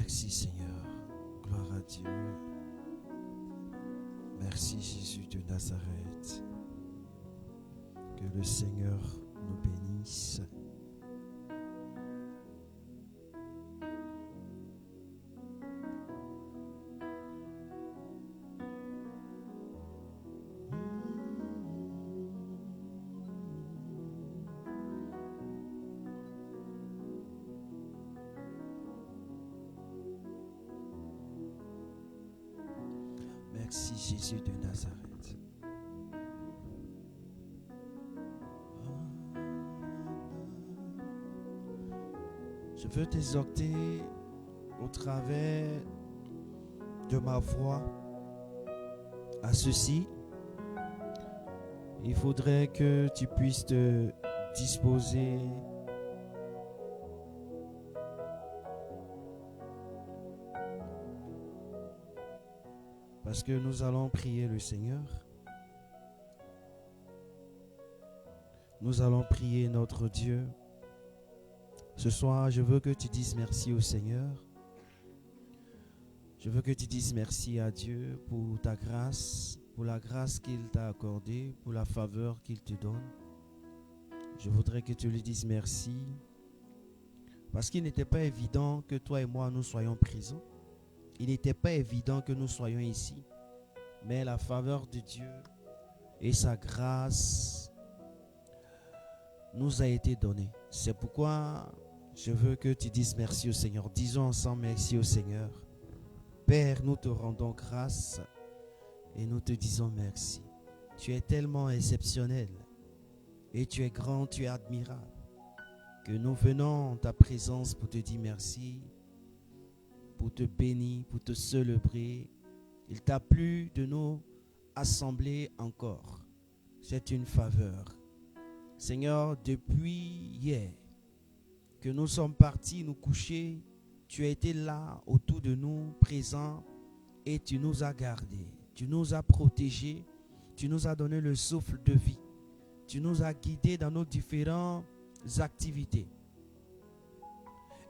Merci Seigneur. Gloire à Dieu. Merci Jésus de Nazareth. Que le Seigneur nous bénisse. Merci Jésus de Nazareth. Je veux t'exhorter au travers de ma voix à ceci. Il faudrait que tu puisses te disposer parce que nous allons prier le Seigneur. Nous allons prier notre Dieu. Ce soir, je veux que tu dises merci au Seigneur. Je veux que tu dises merci à Dieu pour ta grâce, pour la grâce qu'il t'a accordée, pour la faveur qu'il te donne. Je voudrais que tu lui dises merci parce qu'il n'était pas évident que toi et moi nous soyons présents. Il n'était pas évident que nous soyons ici, mais la faveur de Dieu et sa grâce nous a été donnée. C'est pourquoi je veux que tu dises merci au Seigneur. Disons ensemble merci au Seigneur. Père, nous te rendons grâce et nous te disons merci. Tu es tellement exceptionnel et tu es grand, tu es admirable que nous venons en ta présence pour te dire merci, pour te bénir, pour te célébrer. Il t'a plu de nous assembler encore. C'est une faveur. Seigneur, depuis hier que nous sommes partis nous coucher, tu as été là autour de nous, présent, et tu nous as gardés. Tu nous as protégés. Tu nous as donné le souffle de vie. Tu nous as guidés dans nos différentes activités.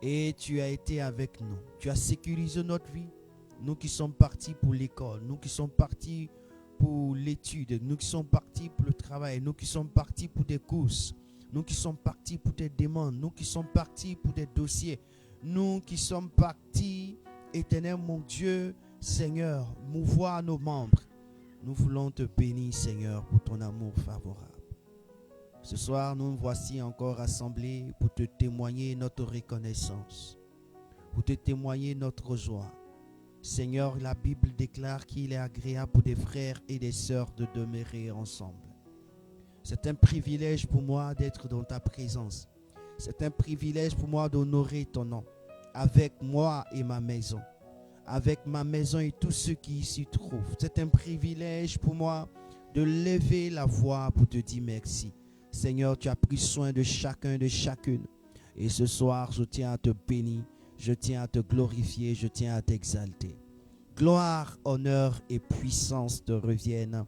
Et tu as été avec nous. Tu as sécurisé notre vie. Nous qui sommes partis pour l'école, nous qui sommes partis pour l'étude, nous qui sommes partis pour le travail, nous qui sommes partis pour des courses, nous qui sommes partis pour des demandes, nous qui sommes partis pour des dossiers, nous qui sommes partis, éternel mon Dieu, Seigneur, mouvoir nos membres. Nous voulons te bénir, Seigneur, pour ton amour favorable. Ce soir, nous voici encore rassemblés pour te témoigner notre reconnaissance, pour te témoigner notre joie. Seigneur, la Bible déclare qu'il est agréable pour des frères et des sœurs de demeurer ensemble. C'est un privilège pour moi d'être dans ta présence. C'est un privilège pour moi d'honorer ton nom avec moi et ma maison, avec ma maison et tous ceux qui s'y trouvent. C'est un privilège pour moi de lever la voix pour te dire merci. Seigneur, tu as pris soin de chacun, de chacune. Et ce soir, je tiens à te bénir, je tiens à te glorifier, je tiens à t'exalter. Gloire, honneur et puissance te reviennent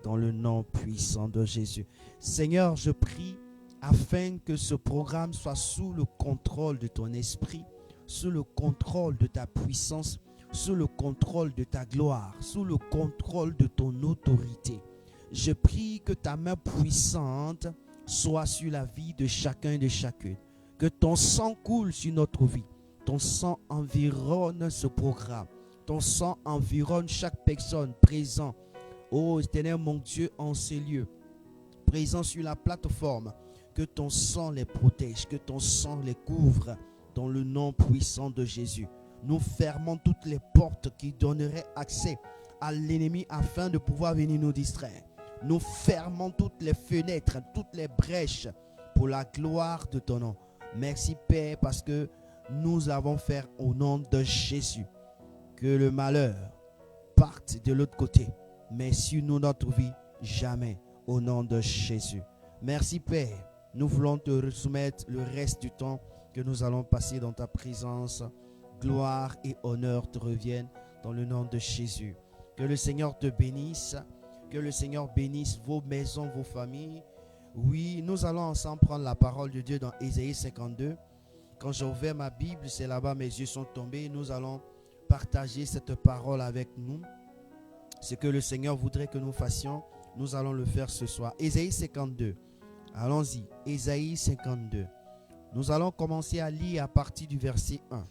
dans le nom puissant de Jésus. Seigneur, je prie afin que ce programme soit sous le contrôle de ton esprit, sous le contrôle de ta puissance, sous le contrôle de ta gloire, sous le contrôle de ton autorité. Je prie que ta main puissante soit sur la vie de chacun et de chacune. Que ton sang coule sur notre vie. Ton sang environne ce programme. Ton sang environne chaque personne présente. Oh, éternel mon Dieu, en ces lieux, présent sur la plateforme. Que ton sang les protège, que ton sang les couvre dans le nom puissant de Jésus. Nous fermons toutes les portes qui donneraient accès à l'ennemi afin de pouvoir venir nous distraire. Nous fermons toutes les fenêtres, toutes les brèches pour la gloire de ton nom. Merci Père parce que nous avons fait au nom de Jésus. Que le malheur parte de l'autre côté, mais sur nous, notre vie, jamais au nom de Jésus. Merci Père. Nous voulons te soumettre le reste du temps que nous allons passer dans ta présence. Gloire et honneur te reviennent dans le nom de Jésus. Que le Seigneur te bénisse. Que le Seigneur bénisse vos maisons, vos familles. Oui, nous allons ensemble prendre la parole de Dieu dans Ésaïe 52. Quand j'ai ouvert ma Bible, c'est là-bas mes yeux sont tombés. Nous allons partager cette parole avec nous. Ce que le Seigneur voudrait que nous fassions, nous allons le faire ce soir. Ésaïe 52. Allons-y. Ésaïe 52. Nous allons commencer à lire à partir du verset 1.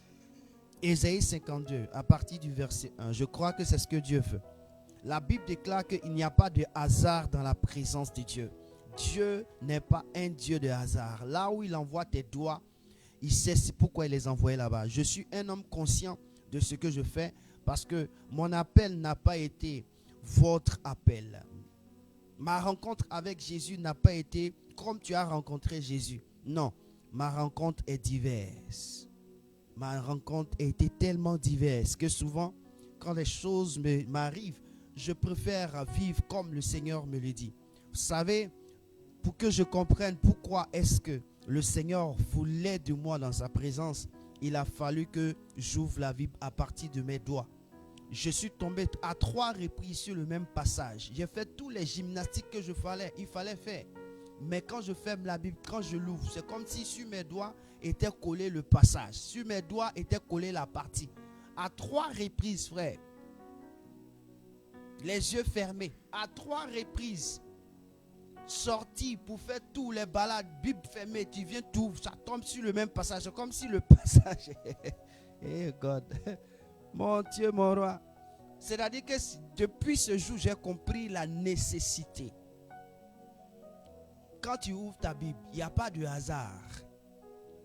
Ésaïe 52, à partir du verset 1. Je crois que c'est ce que Dieu veut. La Bible déclare qu'il n'y a pas de hasard dans la présence de Dieu. Dieu n'est pas un Dieu de hasard. Là où il envoie tes doigts, il sait pourquoi il les envoie là-bas. Je suis un homme conscient de ce que je fais parce que mon appel n'a pas été votre appel. Ma rencontre avec Jésus n'a pas été comme tu as rencontré Jésus. Non, ma rencontre est diverse. Ma rencontre a été tellement diverse que souvent, quand les choses m'arrivent, je préfère vivre comme le Seigneur me le dit. Vous savez, pour que je comprenne pourquoi est-ce que le Seigneur voulait de moi dans sa présence, il a fallu que j'ouvre la Bible à partir de mes doigts. Je suis tombé à 3 reprises sur le même passage. J'ai fait tous les gymnastiques que il fallait faire. Mais quand je ferme la Bible, quand je l'ouvre, c'est comme si sur mes doigts était collé le passage. Sur mes doigts était collé la partie. À 3 reprises, frère. Les yeux fermés. À 3 reprises. Sorti pour faire tous les balades, Bible fermée, tu viens tout, ça tombe sur le même passage. C'est comme si le passage. Hey God. Mon Dieu, mon roi. C'est-à-dire que depuis ce jour, j'ai compris la nécessité. Quand tu ouvres ta Bible, il n'y a pas de hasard.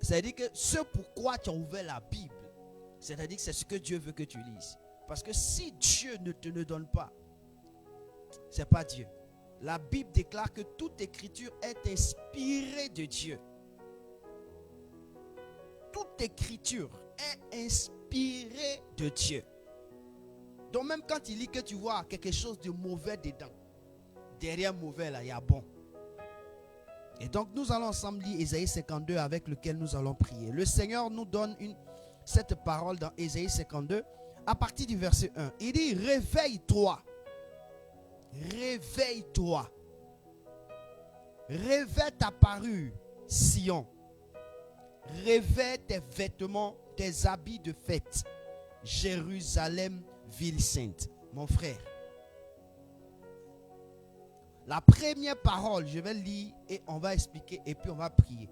C'est-à-dire que ce pourquoi tu as ouvert la Bible, c'est-à-dire que c'est ce que Dieu veut que tu lises. Parce que si Dieu ne te le donne pas, ce n'est pas Dieu. La Bible déclare que toute écriture est inspirée de Dieu. Toute écriture est inspirée de Dieu. Donc même quand il lit que tu vois quelque chose de mauvais dedans, derrière mauvais là, il y a bon. Et donc nous allons ensemble lire Ésaïe 52 avec lequel nous allons prier. Le Seigneur nous donne cette parole dans Ésaïe 52 à partir du verset 1. Il dit, réveille-toi. Réveille-toi. Revêt ta parure, Sion. Revêt tes vêtements, tes habits de fête, Jérusalem, ville sainte. Mon frère, la première parole, je vais lire et on va expliquer et puis on va prier.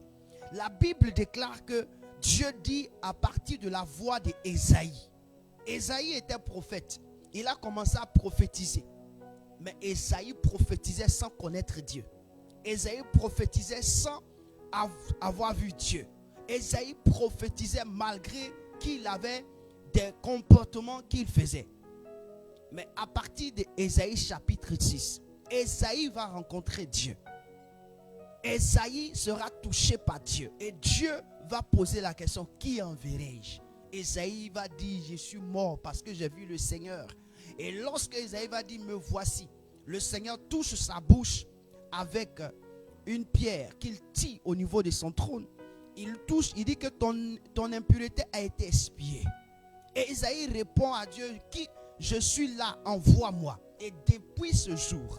La Bible déclare que Dieu dit à partir de la voix d'Ésaïe. Ésaïe était prophète. Il a commencé à prophétiser. Mais Ésaïe prophétisait sans connaître Dieu. Ésaïe prophétisait sans avoir vu Dieu. Ésaïe prophétisait malgré qu'il avait des comportements qu'il faisait. Mais à partir d'Ésaïe chapitre 6, Ésaïe va rencontrer Dieu. Ésaïe sera touché par Dieu. Et Dieu va poser la question, qui enverrai-je? Ésaïe va dire, je suis mort parce que j'ai vu le Seigneur. Et lorsque Ésaïe va dire, me voici, le Seigneur touche sa bouche avec une pierre qu'il tire au niveau de son trône. Il touche, il dit que ton impureté a été expiée. Et Ésaïe répond à Dieu, qui je suis là, envoie-moi. Et depuis ce jour,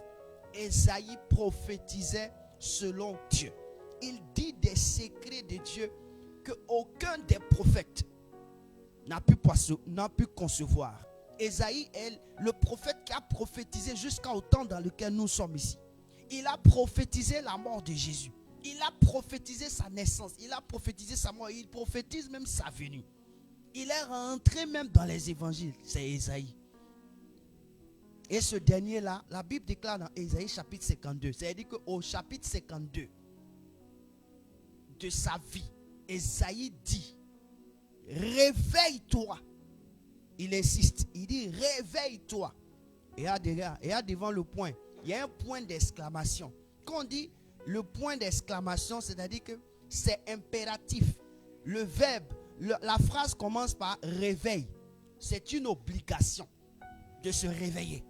Ésaïe prophétisait selon Dieu. Il dit des secrets de Dieu que aucun des prophètes n'a pu concevoir. Ésaïe est le prophète qui a prophétisé jusqu'au temps dans lequel nous sommes ici. Il a prophétisé la mort de Jésus. Il a prophétisé sa naissance. Il a prophétisé sa mort. Il prophétise même sa venue. Il est rentré même dans les évangiles. C'est Ésaïe. Et ce dernier-là, la Bible déclare dans Ésaïe chapitre 52. C'est-à-dire qu'au chapitre 52 de sa vie, Ésaïe dit, réveille-toi. Il insiste, il dit réveille-toi. Et là devant le point, il y a un point d'exclamation. Quand on dit le point d'exclamation, c'est-à-dire que c'est impératif. Le verbe, la phrase commence par réveil. C'est une obligation de se réveiller.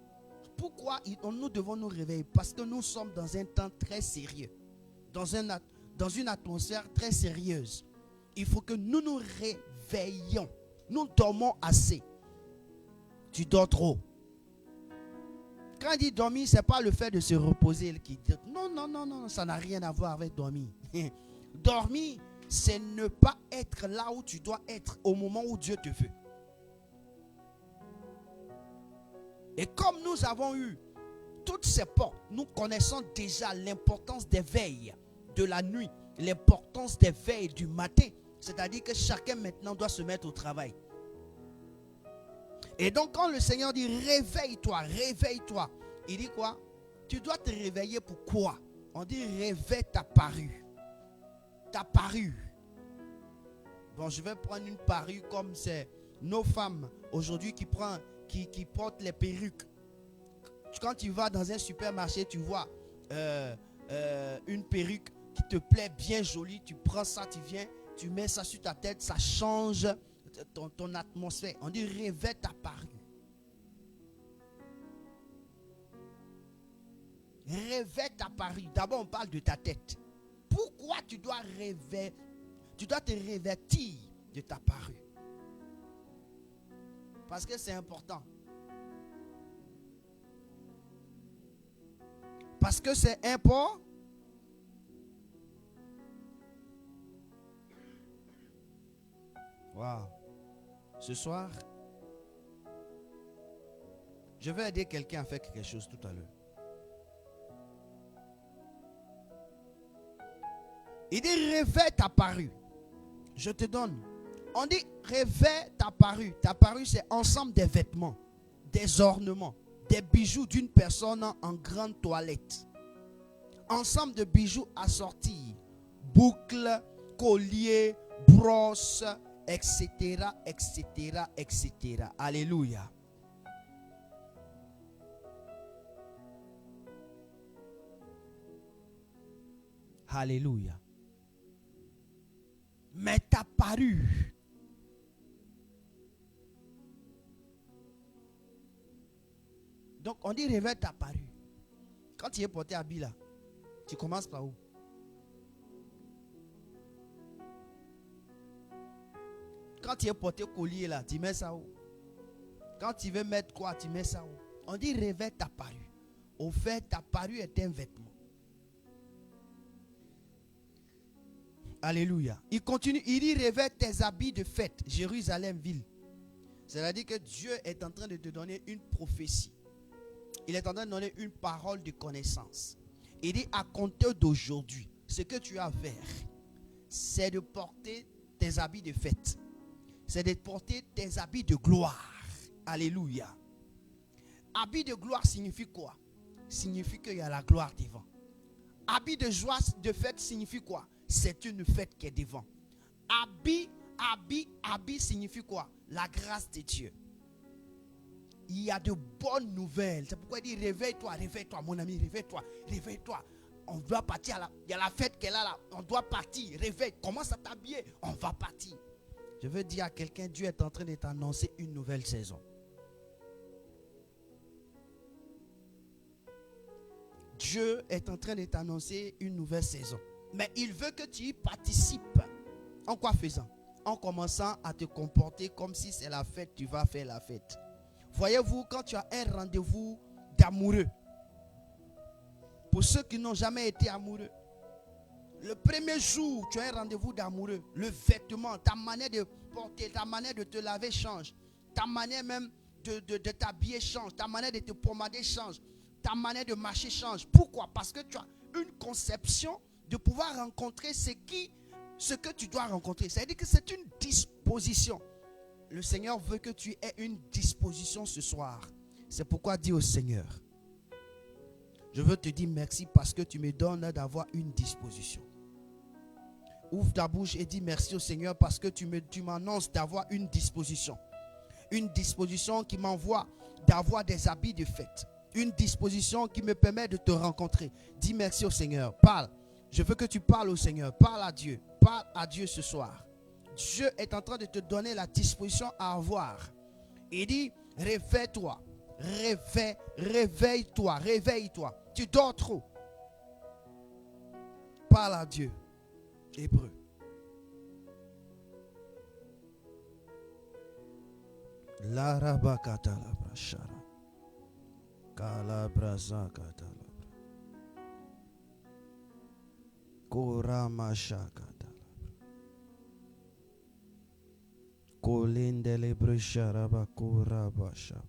Pourquoi nous devons nous réveiller? Parce que nous sommes dans un temps très sérieux, dans une atmosphère très sérieuse. Il faut que nous nous réveillions. Nous dormons assez. Tu dors trop. Quand il dit dormir, ce n'est pas le fait de se reposer qui dit non, ça n'a rien à voir avec dormir. Dormir, c'est ne pas être là où tu dois être au moment où Dieu te veut. Et comme nous avons eu toutes ces portes, nous connaissons déjà l'importance des veilles de la nuit, l'importance des veilles du matin. C'est-à-dire que chacun maintenant doit se mettre au travail. Et donc quand le Seigneur dit réveille-toi, réveille-toi, il dit quoi? Tu dois te réveiller pour quoi? On dit réveille ta parure. Ta parure. Bon, je vais prendre une parure comme c'est nos femmes aujourd'hui qui portent les perruques. Quand tu vas dans un supermarché, tu vois une perruque qui te plaît bien jolie, tu prends ça, tu viens, tu mets ça sur ta tête, ça change ton atmosphère. On dit réveille ta parure. Réveille ta parure. D'abord, on parle de ta tête. Pourquoi tu dois te revêtir de ta parure? Parce que c'est important. Parce que c'est important. Wow. Ce soir, je vais aider quelqu'un à faire quelque chose tout à l'heure. Il dit réveille ta parure. Je te donne. On dit réveille ta parure. Ta parure, c'est ensemble des vêtements, des ornements, des bijoux d'une personne en grande toilette. Ensemble de bijoux assortis, boucles, colliers, brosses, etc., etc., etc. Alléluia. Alléluia. Mais ta parure. Donc on dit réveille ta parure. Quand tu es porté habit là, tu commences par où? Quand tu es porté collier là, tu mets ça où? Quand tu veux mettre quoi, tu mets ça où? On dit réveille ta parure. Au fait, ta parure est un vêtement. Alléluia. Il continue, il dit réveille tes habits de fête, Jérusalem ville. C'est-à-dire que Dieu est en train de te donner une prophétie. Il est en train de donner une parole de connaissance. Il dit à compter d'aujourd'hui, ce que tu as à faire, c'est de porter tes habits de fête. C'est de porter tes habits de gloire. Alléluia. Habit de gloire signifie quoi? Signifie qu'il y a la gloire devant. Habit de joie de fête signifie quoi? C'est une fête qui est devant. Habit signifie quoi? La grâce de Dieu. Il y a de bonnes nouvelles. C'est pourquoi il dit réveille-toi, réveille-toi mon ami, réveille-toi, réveille-toi. On doit partir, il y a la fête qu'elle a là. On doit partir, réveille, commence à t'habiller, on va partir. Je veux dire à quelqu'un, Dieu est en train de t'annoncer une nouvelle saison. Dieu est en train de t'annoncer une nouvelle saison. Mais il veut que tu y participes. En quoi faisant? En commençant à te comporter comme si c'est la fête, tu vas faire la fête. Voyez-vous, quand tu as un rendez-vous d'amoureux, pour ceux qui n'ont jamais été amoureux, le premier jour, tu as un rendez-vous d'amoureux, le vêtement, ta manière de porter, ta manière de te laver change, ta manière même de t'habiller change, ta manière de te pomader change, ta manière de marcher change. Pourquoi? Parce que tu as une conception de pouvoir rencontrer ce que tu dois rencontrer. C'est-à-dire que c'est une disposition. Le Seigneur veut que tu aies une disposition ce soir. C'est pourquoi dis au Seigneur, je veux te dire merci parce que tu me donnes d'avoir une disposition. Ouvre ta bouche et dis merci au Seigneur parce que tu m'annonces d'avoir une disposition. Une disposition qui m'envoie d'avoir des habits de fête. Une disposition qui me permet de te rencontrer. Dis merci au Seigneur. Parle. Je veux que tu parles au Seigneur. Parle à Dieu. Parle à Dieu ce soir. Dieu est en train de te donner la disposition à avoir. Il dit, réveille-toi. Réveille-toi. Réveille-toi. Tu dors trop. Parle à Dieu. Hébreu. La rabakata la brashara. Kala brazakata la. Kora mashakata la. Kolindele Brusharaba Kurabashaba.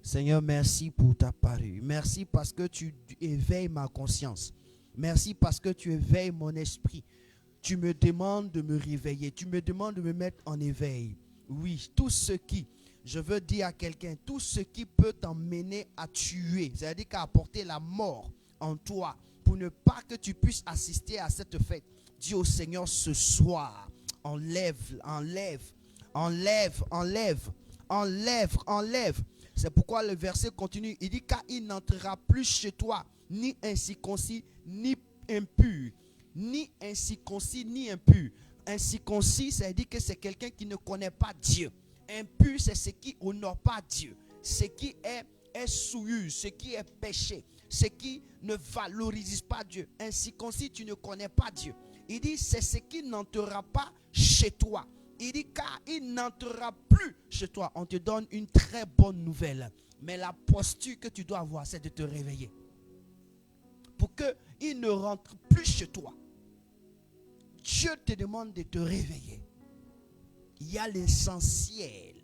Seigneur, merci pour ta parole. Merci parce que tu éveilles ma conscience. Merci parce que tu éveilles mon esprit. Tu me demandes de me réveiller. Tu me demandes de me mettre en éveil. Oui, tout ce qui, je veux dire à quelqu'un, tout ce qui peut t'emmener à tuer, c'est-à-dire qu'à apporter la mort en toi, pour ne pas que tu puisses assister à cette fête. Dis au Seigneur ce soir, enlève. C'est pourquoi le verset continue. Il dit car il n'entrera plus chez toi ni incirconcis ni impur. Ni incirconcis ni impur. Incirconcis, ça veut dire que c'est quelqu'un qui ne connaît pas Dieu. Impur, c'est ce qui honore pas Dieu. Ce qui est souillure, ce qui est péché, ce qui ne valorise pas Dieu. Incirconcis, tu ne connais pas Dieu. Il dit c'est ce qui n'entrera pas chez toi. Il dit car il n'entrera plus chez toi. On te donne une très bonne nouvelle. Mais la posture que tu dois avoir, c'est de te réveiller. Pour qu'il ne rentre plus chez toi. Dieu te demande de te réveiller. Il y a l'essentiel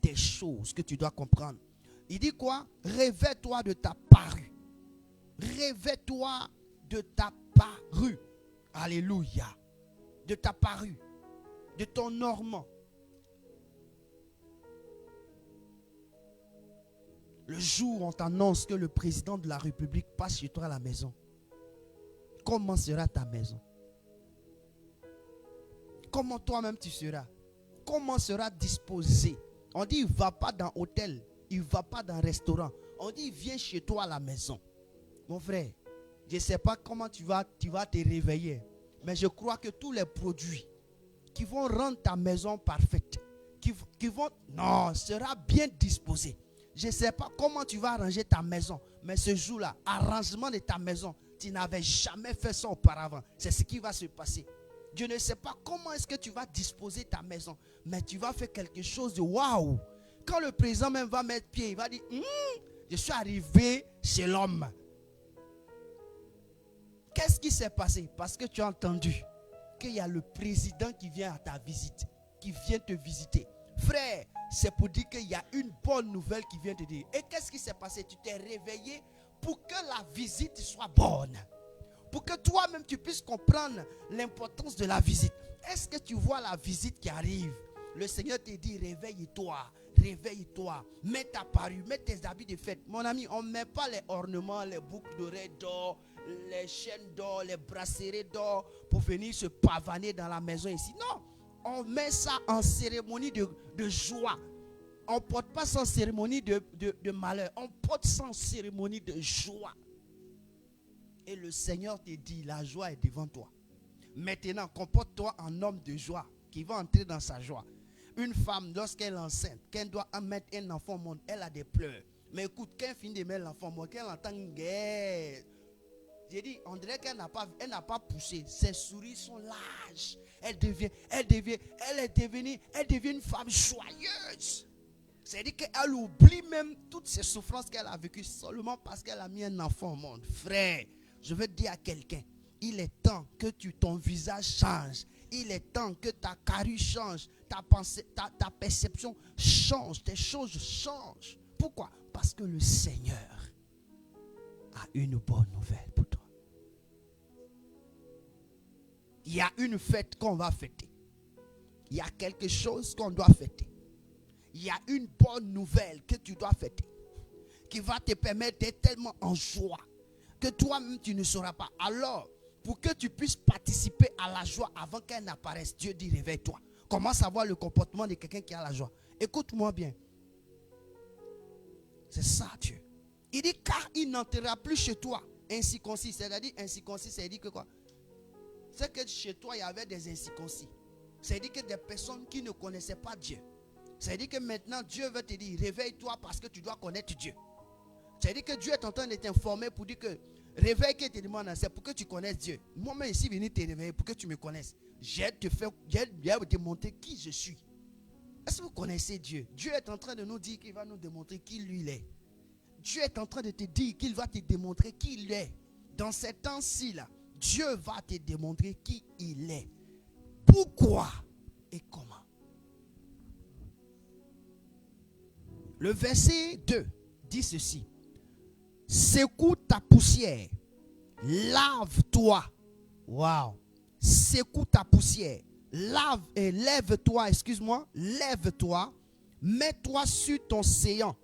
des choses que tu dois comprendre. Il dit quoi? Réveille-toi de ta parue. Réveille-toi de ta parue. Alléluia. De ta parue. De ton normand. Le jour où on t'annonce que le président de la République passe chez toi à la maison, comment sera ta maison? Comment toi-même tu seras? Comment sera disposé? On dit il ne va pas dans l'hôtel, il ne va pas dans le restaurant. On dit il vient chez toi à la maison. Mon frère, je ne sais pas comment tu vas te réveiller, mais je crois que tous les produits qui vont rendre ta maison parfaite, sera bien disposé. Je ne sais pas comment tu vas arranger ta maison, mais ce jour-là, arrangement de ta maison, tu n'avais jamais fait ça auparavant. C'est ce qui va se passer. Dieu ne sait pas comment est-ce que tu vas disposer ta maison, mais tu vas faire quelque chose de waouh. Quand le président même va mettre pied, il va dire, je suis arrivé chez l'homme. Qu'est-ce qui s'est passé? Parce que tu as entendu qu'il y a le président qui vient à ta visite, qui vient te visiter. Frère, c'est pour dire qu'il y a une bonne nouvelle qui vient te dire. Et qu'est-ce qui s'est passé? Tu t'es réveillé pour que la visite soit bonne. Pour que toi-même tu puisses comprendre l'importance de la visite. Est-ce que tu vois la visite qui arrive? Le Seigneur te dit réveille-toi, réveille-toi, mets ta parure, mets tes habits de fête. Mon ami, on ne met pas les ornements, les boucles d'oreilles d'or, les chaînes d'or, les bracelets d'or pour venir se pavaner dans la maison ici. Non, on met ça en cérémonie de joie. On ne porte pas ça en cérémonie de malheur. On porte ça en cérémonie de joie. Et le Seigneur te dit, la joie est devant toi. Maintenant, comporte-toi en homme de joie qui va entrer dans sa joie. Une femme, lorsqu'elle est enceinte, qu'elle doit mettre un enfant au monde, elle a des pleurs. Mais écoute, quand elle finit de mettre l'enfant au monde, qu'elle entend une guerre. J'ai dit, on dirait qu'elle n'a pas poussé. Ses souris sont larges. Elle devient une femme joyeuse. C'est-à-dire qu'elle oublie même toutes ces souffrances qu'elle a vécues seulement parce qu'elle a mis un enfant au monde. Frère, je veux dire à quelqu'un, il est temps que ton visage change. Il est temps que ta carrure change. Ta pensée, ta perception change. Tes choses changent. Pourquoi? Parce que le Seigneur a une bonne nouvelle pour toi. Il y a une fête qu'on va fêter. Il y a quelque chose qu'on doit fêter. Il y a une bonne nouvelle que tu dois fêter, qui va te permettre d'être tellement en joie que toi-même tu ne sauras pas. Alors, pour que tu puisses participer à la joie avant qu'elle n'apparaisse, Dieu dit réveille-toi. Commence à voir le comportement de quelqu'un qui a la joie. Écoute-moi bien. C'est ça Dieu. Il dit car il n'entrera plus chez toi incirconcis. C'est-à-dire incirconcis, c'est-à-dire que quoi? C'est que chez toi il y avait des incirconcis. C'est-à-dire que des personnes qui ne connaissaient pas Dieu. C'est-à-dire que maintenant Dieu veut te dire réveille-toi parce que tu dois connaître Dieu. C'est-à-dire que Dieu est en train de t'informer pour dire que réveille que te demande, c'est pour que tu connaisses Dieu. Moi-même ici venu te réveiller pour que tu me connaisses. J'ai te montrer qui je suis. Est-ce que vous connaissez Dieu? Dieu est en train de nous dire qu'il va nous démontrer qui lui il est. Dieu est en train de te dire qu'il va te démontrer qui il est. Dans ces temps-ci, là, Dieu va te démontrer qui il est. Pourquoi et comment. Le verset 2 dit ceci. Secoue ta poussière, lave-toi. Waouh. Secoue ta poussière, lève-toi, lève-toi, mets-toi sur ton séant,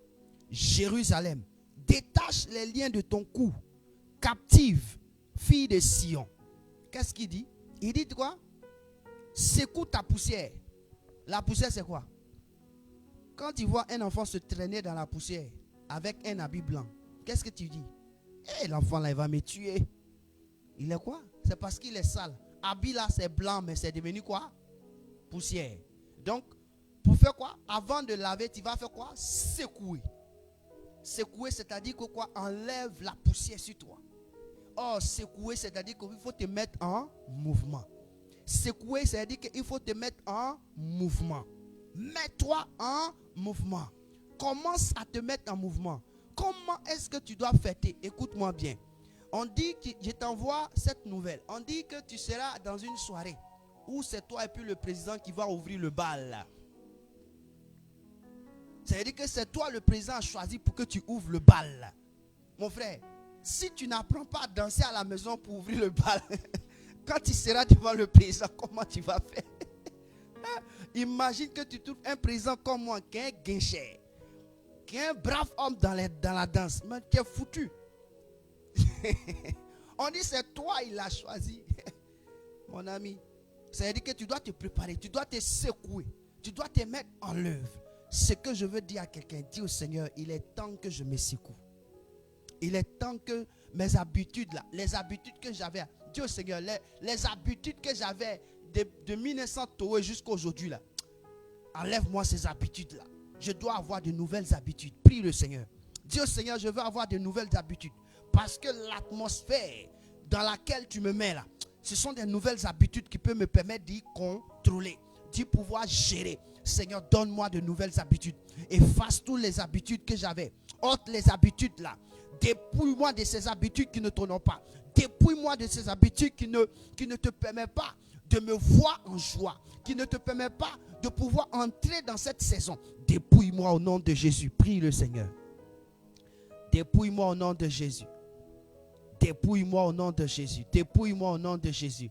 Jérusalem. Détache les liens de ton cou, captive, fille de Sion. Qu'est-ce qu'il dit? Il dit quoi? Secoue ta poussière. La poussière, c'est quoi? Quand tu vois un enfant se traîner dans la poussière avec un habit blanc, qu'est-ce que tu dis? L'enfant là, il va me tuer. Il est quoi? C'est parce qu'il est sale. Habit là, c'est blanc, mais c'est devenu quoi? Poussière. Donc, pour faire quoi? Avant de laver, tu vas faire quoi? Secouer. Secouer, c'est-à-dire que quoi? Enlève la poussière sur toi. Or, secouer, c'est-à-dire qu'il faut te mettre en mouvement. Secouer, c'est-à-dire qu'il faut te mettre en mouvement. Mets-toi en mouvement. Commence à te mettre en mouvement. Comment est-ce que tu dois fêter? Écoute-moi bien. On dit que je t'envoie cette nouvelle. On dit que tu seras dans une soirée où c'est toi et puis le président qui va ouvrir le bal. C'est-à-dire que c'est toi le président choisi pour que tu ouvres le bal. Mon frère, si tu n'apprends pas à danser à la maison pour ouvrir le bal, quand tu seras devant le président, comment tu vas faire? Imagine que tu trouves un président comme moi qui est un guincher, qui est un brave homme dans la danse, mais tu es foutu. On dit c'est toi il a choisi. Mon ami, c'est-à-dire que tu dois te préparer, tu dois te secouer, tu dois te mettre en œuvre. Ce que je veux dire à quelqu'un, dis au Seigneur, il est temps que je me secoue. Il est temps que mes habitudes là, les habitudes que j'avais, dis au Seigneur, les habitudes que j'avais de 1900 jusqu'à aujourd'hui là, enlève-moi ces habitudes là. Je dois avoir de nouvelles habitudes. Prie le Seigneur. Dis au Seigneur, je veux avoir de nouvelles habitudes. Parce que l'atmosphère dans laquelle tu me mets là, ce sont des nouvelles habitudes qui peuvent me permettre d'y contrôler, d'y pouvoir gérer. Seigneur, donne-moi de nouvelles habitudes. Efface toutes les habitudes que j'avais. Ôte les habitudes là. Dépouille-moi de ces habitudes qui ne t'honorent pas. Dépouille-moi de ces habitudes qui ne te permettent pas de me voir en joie, qui ne te permet pas de pouvoir entrer dans cette saison. Dépouille-moi au nom de Jésus. Prie le Seigneur. Dépouille-moi au nom de Jésus. Dépouille-moi au nom de Jésus. Dépouille-moi au nom de Jésus.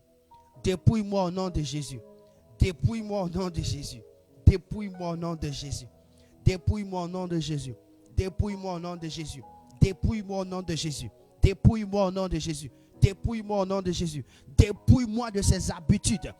Dépouille-moi au nom de Jésus. Dépouille-moi au nom de Jésus. Dépouille-moi au nom de Jésus. Dépouille-moi au nom de Jésus. Dépouille-moi au nom de Jésus. Dépouille-moi au nom de Jésus. Dépouille-moi au nom de Jésus. Dépouille-moi au nom de Jésus. Dépouille-moi de ces habitudes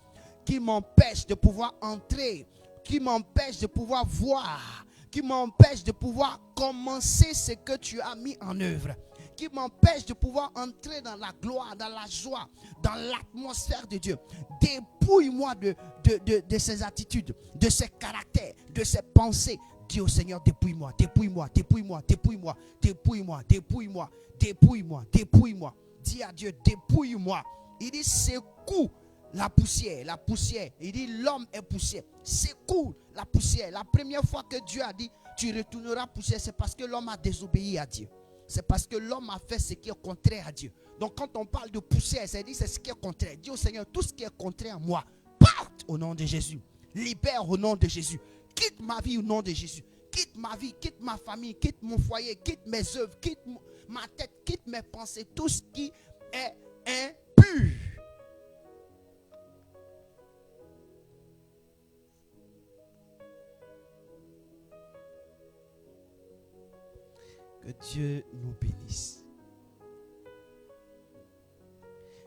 qui m'empêchent de pouvoir entrer, qui m'empêchent de pouvoir voir, qui m'empêchent de pouvoir commencer ce que tu as mis en œuvre, qui m'empêchent de pouvoir entrer dans la gloire, dans la joie, dans l'atmosphère de Dieu. Dépouille-moi de ces attitudes, de ces caractères, de ces pensées. Dis au Seigneur, dépouille-moi, dépouille-moi, dépouille-moi, dépouille-moi, dépouille-moi, dépouille-moi, dépouille-moi, dépouille-moi. Dis à Dieu, dépouille-moi. Il dit, secoue la poussière, la poussière. Il dit, l'homme est poussière. Secoue la poussière. La première fois que Dieu a dit, tu retourneras poussière, c'est parce que l'homme a désobéi à Dieu. C'est parce que l'homme a fait ce qui est contraire à Dieu. Donc quand on parle de poussière, c'est ce qui est contraire. Dis au Seigneur, tout ce qui est contraire à moi, parte au nom de Jésus. Libère au nom de Jésus. Quitte ma vie au nom de Jésus. Quitte ma vie, quitte ma famille, quitte mon foyer, quitte mes œuvres, quitte ma tête, quitte mes pensées, tout ce qui est impur. Que Dieu nous bénisse.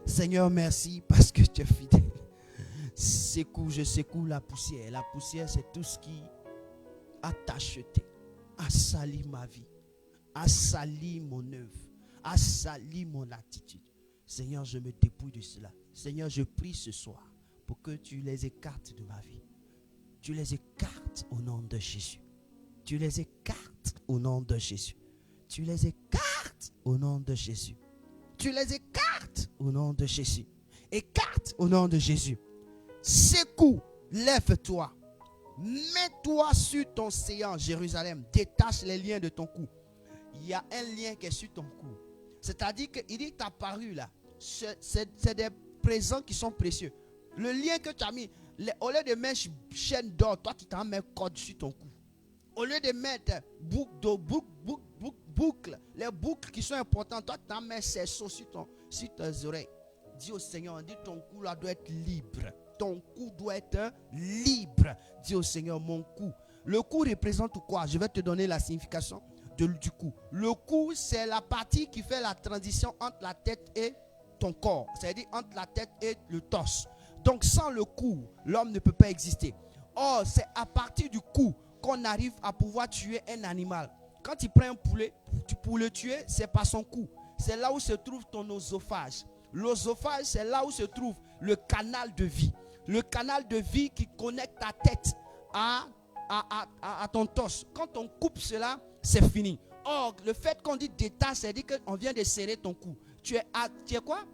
Seigneur, merci parce que tu es fidèle. Je secoue la poussière. La poussière, c'est tout ce qui a tacheté, a sali ma vie, a sali mon œuvre, a sali mon attitude. Seigneur, je me dépouille de cela. Seigneur, je prie ce soir pour que tu les écartes de ma vie. Tu les écartes au nom de Jésus. Tu les écartes au nom de Jésus. Tu les écartes au nom de Jésus. Tu les écartes au nom de Jésus. Écarte au nom de Jésus. Secoue, lève-toi. Mets-toi sur ton séant, Jérusalem. Détache les liens de ton cou. il y a un lien qui est sur ton cou. C'est-à-dire qu'il dit t'as paru là. C'est des présents qui sont précieux. Le lien que tu as mis, au lieu de mettre chaîne d'or, toi tu t'en mets corde sur ton cou. Au lieu de mettre boucle, les boucles qui sont importantes, toi tu t'en mets cerceaux sur tes oreilles. Dis au Seigneur, dis ton cou là doit être libre. Ton cou doit être libre. Dis au Seigneur, mon cou. Le cou représente quoi? Je vais te donner la signification du cou. Le cou, c'est la partie qui fait la transition entre la tête et ton corps. C'est-à-dire entre la tête et le torse. Donc sans le cou, l'homme ne peut pas exister. Or, c'est à partir du cou qu'on arrive à pouvoir tuer un animal. Quand tu prends un poulet, pour le tuer, c'est par son cou. C'est là où se trouve ton oesophage. L'oesophage, c'est là où se trouve le canal de vie. Le canal de vie qui connecte ta tête à ton torse. Quand on coupe cela, c'est fini. Or, le fait qu'on dit détache, c'est dire qu'on vient de serrer ton cou. Tu es quoi?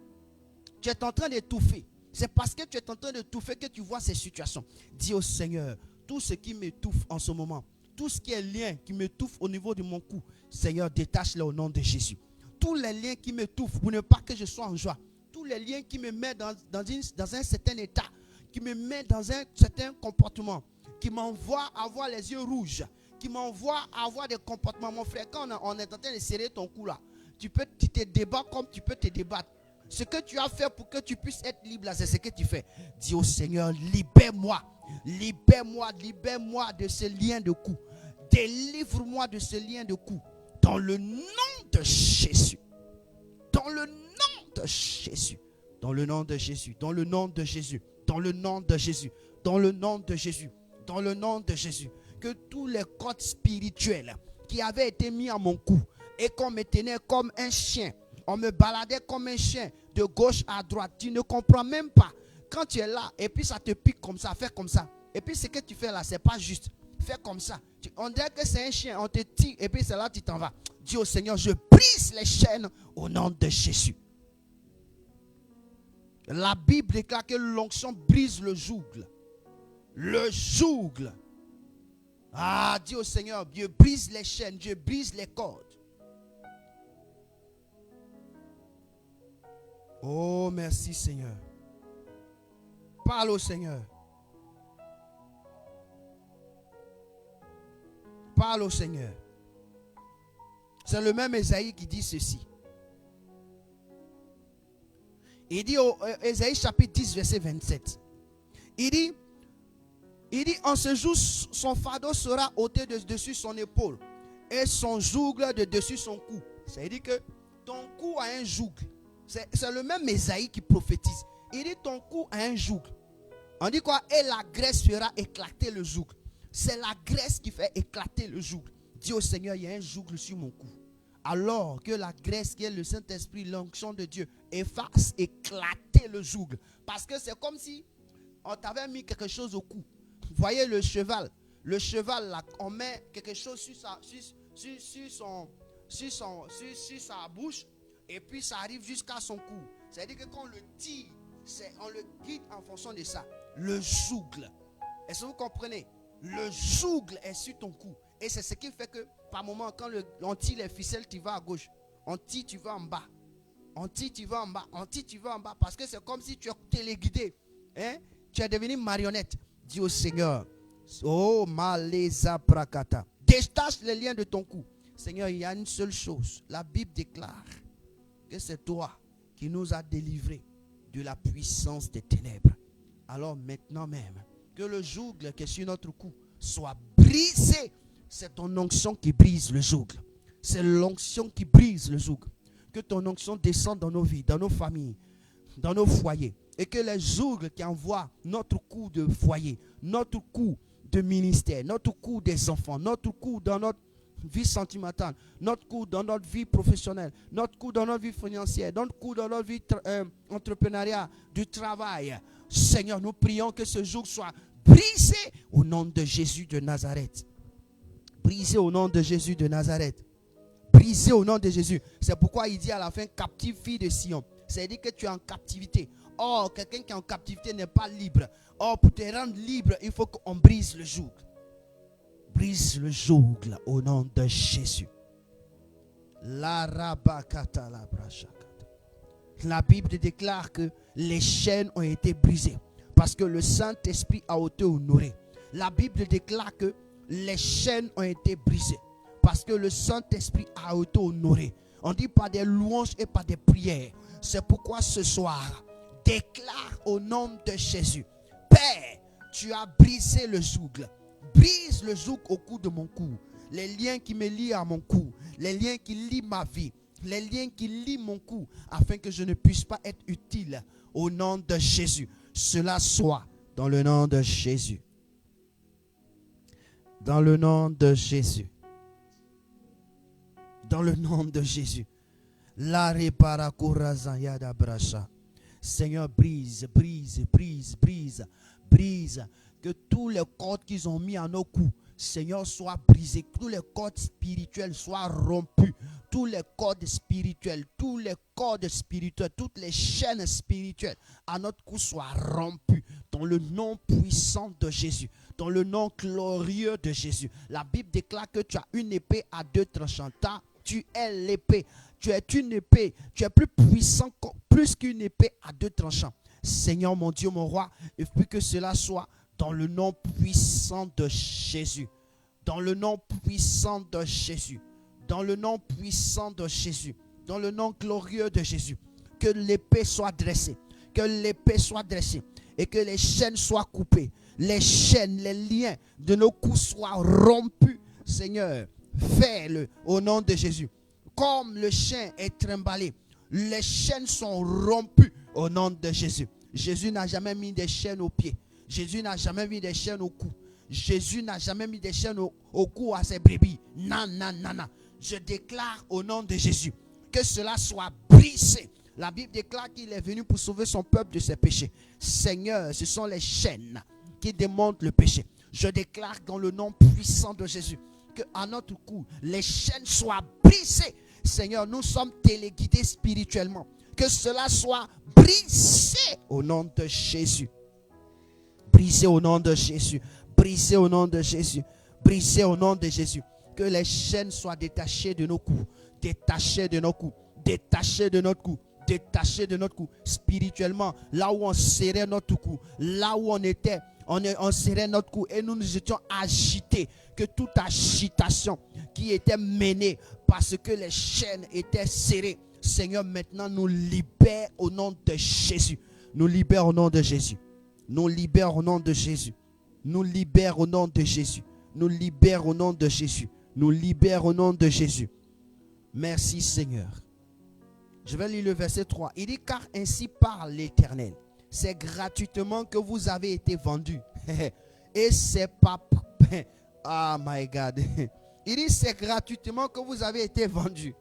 Tu es en train d'étouffer. C'est parce que tu es en train d'étouffer que tu vois ces situations. Dis au Seigneur, tout ce qui m'étouffe en ce moment, tout ce qui est lien qui m'étouffe au niveau de mon cou, Seigneur, détache-le au nom de Jésus. Tous les liens qui m'étouffent pour ne pas que je sois en joie, tous les liens qui me mettent dans un certain état, qui me mettent dans un certain comportement, qui m'envoient à avoir les yeux rouges, qui m'envoient à avoir des comportements. Mon frère, quand on est en train de serrer ton cou là, tu te débats comme tu peux te débattre. Ce que tu as fait pour que tu puisses être libre là, c'est ce que tu fais. Dis au Seigneur, libère-moi. Libère-moi, libère-moi de ce lien de cou. Délivre-moi de ce lien de cou. Dans le nom de Jésus. Dans le nom de Jésus. Dans le nom de Jésus. Dans le nom de Jésus. Dans le nom de Jésus. Dans le nom de Jésus. Dans le nom de Jésus. Que tous les codes spirituels qui avaient été mis à mon cou et qu'on me tenait comme un chien, on me baladait comme un chien de gauche à droite. Tu ne comprends même pas. Quand tu es là et puis ça te pique comme ça, fais comme ça. Et puis ce que tu fais là, c'est pas juste. Fais comme ça. On dirait que c'est un chien, on te tire et puis c'est là que tu t'en vas. Dis au Seigneur, je brise les chaînes au nom de Jésus. La Bible déclare que l'onction brise le jougle. Le jougle. Ah, dis au Seigneur, Dieu brise les chaînes, Dieu brise les cordes. Oh, merci Seigneur. Parle au Seigneur. Parle au Seigneur. C'est le même Ésaïe qui dit ceci. Il dit au Ésaïe chapitre 10 verset 27. Il dit, en ce jour son fardeau sera ôté de dessus son épaule et son jougle de dessus son cou. C'est-à-dire que ton cou a un jougle. C'est le même Ésaïe qui prophétise. Il dit ton cou a un jougle. On dit quoi? Et la graisse fera éclater le jougle. C'est la graisse qui fait éclater le jougle. Dis au Seigneur, il y a un jougle sur mon cou. Alors que la graisse qui est le Saint-Esprit, l'onction de Dieu, fasse éclater le jougle. Parce que c'est comme si on t'avait mis quelque chose au cou. Vous voyez le cheval. Le cheval là, on met quelque chose sur sa bouche. Et puis ça arrive jusqu'à son cou. C'est-à-dire que quand on le tire, on le guide en fonction de ça. Le jougle. Est-ce que vous comprenez? Le jougle est sur ton cou. Et c'est ce qui fait que par moment, quand on tire les ficelles, tu vas à gauche. On tire, tu vas en bas. On tire, tu vas en bas. On tire, tu vas en bas. Parce que c'est comme si tu es téléguidé. Hein? Tu es devenu marionnette. Dis au Seigneur. Oh, Maléza Prakata. Détache les liens de ton cou. Seigneur, il y a une seule chose. La Bible déclare que c'est toi qui nous as délivrés de la puissance des ténèbres. Alors maintenant même, que le jougle qui est sur notre cou soit brisé. C'est ton onction qui brise le jougle. C'est l'onction qui brise le jougle. Que ton onction descende dans nos vies, dans nos familles, dans nos foyers. Et que les jougles qui envoient notre cou de foyer, notre cou de ministère, notre cou des enfants, notre cou dans notre vie sentimentale, notre coup dans notre vie professionnelle, notre coup dans notre vie financière, notre coup dans notre vie entrepreneuriat, du travail. Seigneur, nous prions que ce jour soit brisé au nom de Jésus de Nazareth. Brisé au nom de Jésus de Nazareth. Brisé au nom de Jésus. C'est pourquoi il dit à la fin, captive fille de Sion. C'est-à-dire que tu es en captivité. Or, quelqu'un qui est en captivité n'est pas libre. Or, pour te rendre libre, il faut qu'on brise le jougle. Brise le jougle au nom de Jésus. La rabakata la brashakata. La Bible déclare que les chaînes ont été brisées parce que le Saint-Esprit a été honoré. La Bible déclare que les chaînes ont été brisées parce que le Saint-Esprit a été honoré. On dit par des louanges et par des prières. C'est pourquoi ce soir, déclare au nom de Jésus, Père, tu as brisé le zouk. Brise le zouk au cou de mon cou. Les liens qui me lient à mon cou, les liens qui lient ma vie, les liens qui lient mon cou, afin que je ne puisse pas être utile au nom de Jésus. Cela soit dans le nom de Jésus. Dans le nom de Jésus. Dans le nom de Jésus. La reparakurazayada brasha. Seigneur, brise, brise, brise, brise, brise. Que tous les cordes qu'ils ont mis à nos coups, Seigneur, soient brisés. Que tous les cordes spirituelles soient rompues. Tous les cordes spirituelles, tous les cordes spirituelles, toutes les chaînes spirituelles à notre cou soient rompues. Dans le nom puissant de Jésus. Dans le nom glorieux de Jésus. La Bible déclare que tu as une épée à deux tranchants. Tu es l'épée. Tu es une épée. Tu es plus puissant, plus qu'une épée à deux tranchants. Seigneur, mon Dieu, mon roi, et puis que cela soit dans le nom puissant de Jésus. Dans le nom puissant de Jésus. Dans le nom puissant de Jésus. Dans le nom glorieux de Jésus. Que l'épée soit dressée. Que l'épée soit dressée. Et que les chaînes soient coupées. Les chaînes, les liens de nos coups soient rompus. Seigneur, fais-le au nom de Jésus. Comme le chien est trimballé, les chaînes sont rompues au nom de Jésus. Jésus n'a jamais mis des chaînes aux pieds. Jésus n'a jamais mis des chaînes au cou. Jésus n'a jamais mis des chaînes au cou à ses brebis. Non, non, non, non. Je déclare au nom de Jésus que cela soit brisé. La Bible déclare qu'il est venu pour sauver son peuple de ses péchés. Seigneur, ce sont les chaînes qui démontrent le péché. Je déclare dans le nom puissant de Jésus que à notre cou, les chaînes soient brisées. Seigneur, nous sommes téléguidés spirituellement. Que cela soit brisé au nom de Jésus. Brisé au nom de Jésus. Brisé au nom de Jésus. Brisé au nom de Jésus. Que les chaînes soient détachées de nos coups. Détachées de nos coups. Détachées de notre cou. Détachées de notre cou. Spirituellement, là où on serrait notre cou. Là où on était. On serrait notre cou et nous nous étions agités. Que toute agitation qui était menée parce que les chaînes étaient serrées, Seigneur, maintenant nous libère au nom de Jésus. Nous libère au nom de Jésus. Nous libère au nom de Jésus. Nous libère au nom de Jésus. Nous libère au nom de Jésus. Nous libère au nom de Jésus. Merci Seigneur. Je vais lire le verset 3. Il dit, car ainsi parle l'Éternel. C'est gratuitement que vous avez été vendus. Et c'est pas... Oh my God. Il dit, c'est gratuitement que vous avez été vendus.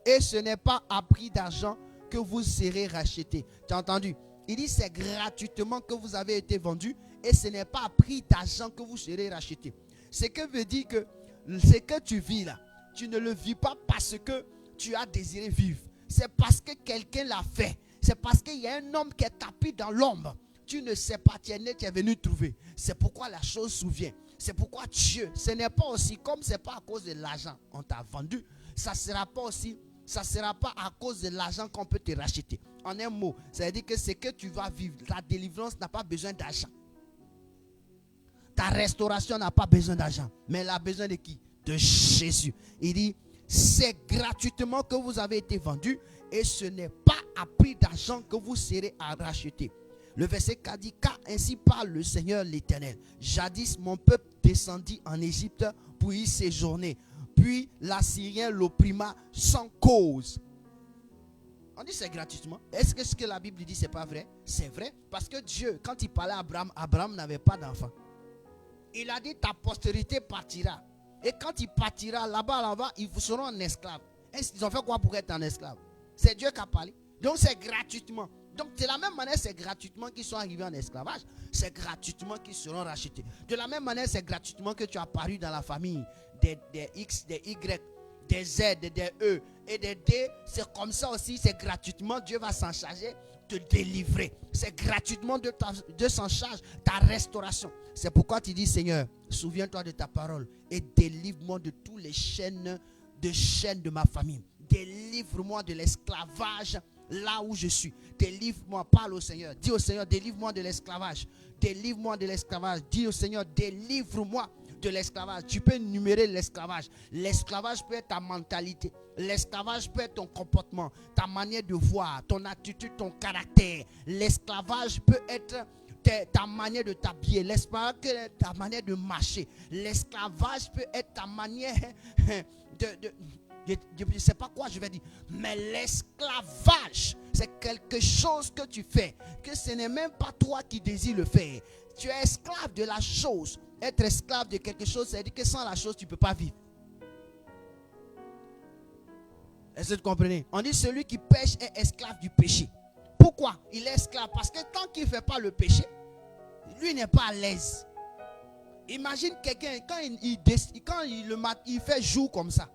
Et ce n'est pas à prix d'argent que vous serez rachetés. Tu as entendu? Il dit, c'est gratuitement que vous avez été vendus. Et ce n'est pas à prix d'argent que vous serez rachetés. Ce que veut dire que ce que tu vis là, tu ne le vis pas parce que tu as désiré vivre. C'est parce que quelqu'un l'a fait. C'est parce qu'il y a un homme qui est tapis dans l'ombre. Tu ne sais pas, tu es né, tu es venu trouver. C'est pourquoi la chose souvient. C'est pourquoi Dieu, ce n'est pas aussi, comme ce n'est pas à cause de l'argent on t'a vendu, ça ne sera pas aussi, ça ne sera pas à cause de l'argent qu'on peut te racheter. En un mot, ça veut dire que ce que tu vas vivre, ta délivrance n'a pas besoin d'argent. Ta restauration n'a pas besoin d'argent. Mais elle a besoin de qui? De Jésus. Il dit, c'est gratuitement que vous avez été vendus et ce n'est pas à prix d'argent que vous serez à racheter. Le verset 4 dit, car ainsi parle le Seigneur l'Éternel. Jadis, mon peuple descendit en Égypte pour y séjourner. Puis l'Assyrien l'opprima sans cause. On dit c'est gratuitement. Est-ce que ce que la Bible dit, c'est pas vrai? C'est vrai. Parce que Dieu, quand il parlait à Abraham, Abraham n'avait pas d'enfant. Il a dit, ta postérité partira. Et quand il partira, là-bas, ils seront en esclave. Est-ce qu'ils ont fait quoi pour être en esclave? C'est Dieu qui a parlé. Donc c'est gratuitement. Donc de la même manière, c'est gratuitement qu'ils sont arrivés en esclavage. C'est gratuitement qu'ils seront rachetés. De la même manière, c'est gratuitement que tu as apparu dans la famille des X, des Y, des Z, des E et des D. C'est comme ça aussi, c'est gratuitement. Dieu va s'en charger de délivrer. C'est gratuitement de s'en charge ta restauration. C'est pourquoi tu dis, Seigneur, souviens-toi de ta parole et délivre-moi de toutes les chaînes de ma famille. Délivre-moi de l'esclavage là où je suis. Délivre-moi, parle au Seigneur. Dis au Seigneur, délivre-moi de l'esclavage. Délivre-moi de l'esclavage. Dis au Seigneur, délivre-moi de l'esclavage. Tu peux énumérer l'esclavage. L'esclavage peut être ta mentalité. L'esclavage peut être ton comportement, ta manière de voir, ton attitude, ton caractère. L'esclavage peut être ta manière de t'habiller. L'esclavage peut être ta manière de marcher. L'esclavage peut être ta manière je ne sais pas quoi je vais dire. Mais l'esclavage, c'est quelque chose que tu fais, que ce n'est même pas toi qui désires le faire. Tu es esclave de la chose. Être esclave de quelque chose, c'est-à-dire que sans la chose, tu ne peux pas vivre. Est-ce que vous comprenez? On dit celui qui pêche est esclave du péché. Pourquoi? Il est esclave parce que tant qu'il ne fait pas le péché, lui n'est pas à l'aise. Imagine quelqu'un, quand il fait jour comme ça,